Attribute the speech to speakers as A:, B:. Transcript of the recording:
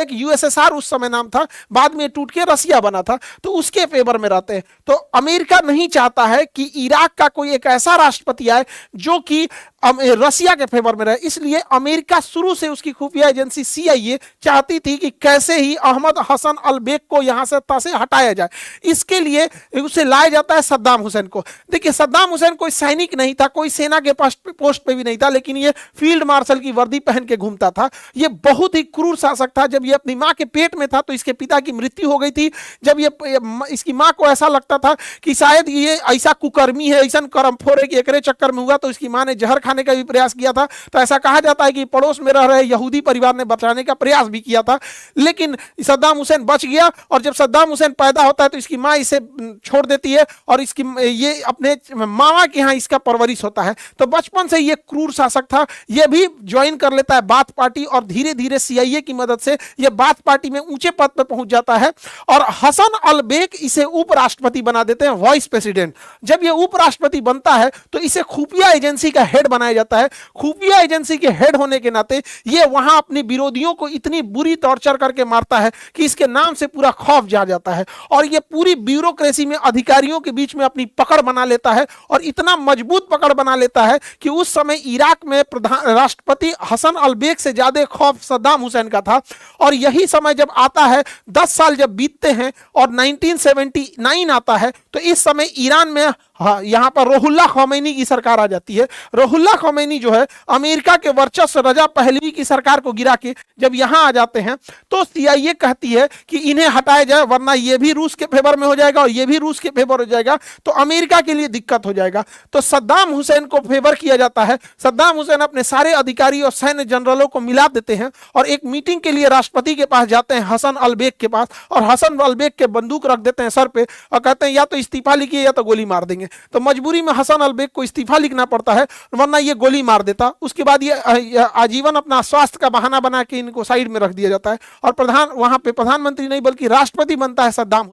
A: एक यूएसएसआर उस समय नाम था, बाद में टूट के रसिया बना था, तो उसके फेवर में रहते हैं। तो अमेरिका नहीं चाहता है कि इराक का कोई एक ऐसा राष्ट्रपति आए जो कि रसिया के फेवर में रहे। इसलिए अमेरिका शुरू से उसकी खुफिया एजेंसी सीआईए चाहती थी कि कैसे ही अहमद हसन अल बेग को यहां से हटाया जाए। इसके लिए उसे लाया जाता है सद्दाम हुसैन को। देखिए, सद्दाम हुसैन कोई सैनिक नहीं था, कोई सेना के पोस्ट पे भी नहीं था, लेकिन ये फील्ड मार्शल की वर्दी पहन के घूमता था। ये बहुत ही क्रूर शासक था। जब ये अपनी मां के पेट में था तो इसके पिता की मृत्यु हो गई थी। जब ये इसकी मां को ऐसा लगता था कि शायद ये ऐसा कुकर्मी है, ऐसा करमफोर है कि एकरे चक्कर में हुआ, तो इसकी मां ने जहर खाने का भी प्रयास किया था। तो ऐसा कहा जाता है कि पड़ोस में रह रहे यहूदी परिवार ने बचाने का प्रयास भी किया था, लेकिन सद्दाम हुसैन बच गया। और जब सद्दाम हुसैन पैदा होता है तो इसकी मां इसे छोड़ देती है और इसकी ये अपने मामा के यहाँ इसका परवरिश होता है। तो बचपन से ये क्रूर शासक था। ये भी ज्वाइन कर लेता है बाथ पार्टी और धीरे धीरे सीआईए की मदद से ये बाथ पार्टी में ऊंचे पद पर पहुंच जाता है और हसन अल बेग इसे उपराष्ट्रपति बना देते हैं, वाइस प्रेसिडेंट। जब ये उपराष्ट्रपति बनता है तो इसे खुफिया एजेंसी का हेड बनाया जाता है। खुफिया एजेंसी के हेड होने के नाते ये वहां अपने विरोधियों को इतनी बुरी टॉर्चर करके मारता है कि इसके नाम से पूरा खौफ जा जाता है और ये पूरी ब्यूरोक्रेसी में अधिकारियों के बीच में अपनी पकड़ बना लेता है और इतना मजबूत पकड़ बना लेता है कि उस समय इराक में राष्ट्रपति हसन अल बेग से ज्यादा खौफ सद्दाम हुसैन का था। और यही समय जब आता है, 10 साल जब बीतते हैं और 1979 आता है, तो इस समय ईरान में यहां पर रुहुल्लाह खमैनी की सरकार आ जाती है। रुहुल्लाह खमैनी जो है अमेरिका के वर्चस्व रजा पहलवी की सरकार को गिरा के जब यहां आ जाते हैं तो सीआईए कहती है कि इन्हें हटाया जाए, वरना ये भी रूस के फेवर में हो जाएगा और ये भी रूस के फेवर हो जाएगा, तो अमेरिका के लिए दिक्कत हो जाएगा। तो सद्दाम हुसैन को फेवर किया जाता है। सद्दाम हुसैन अपने सारे अधिकारी और सैन्य जनरलों को मिला देते हैं और एक मीटिंग के लिए राष्ट्रपति के पास जाते हैं, हसन अल बेग के पास, और हसन अल बेग के बंदूक रख देते हैं सर पे और कहते हैं या तो इस्तीफा लिखिए या तो गोली मार देंगे। तो मजबूरी में हसन अल बेग को इस्तीफा लिखना पड़ता है, वरना ये गोली मार देता। उसके बाद ये आजीवन अपना स्वास्थ्य का बहाना बना के इनको साइड में रख दिया जाता है और वहां पे प्रधानमंत्री नहीं बल्कि राष्ट्रपति बनता है सद्दाम।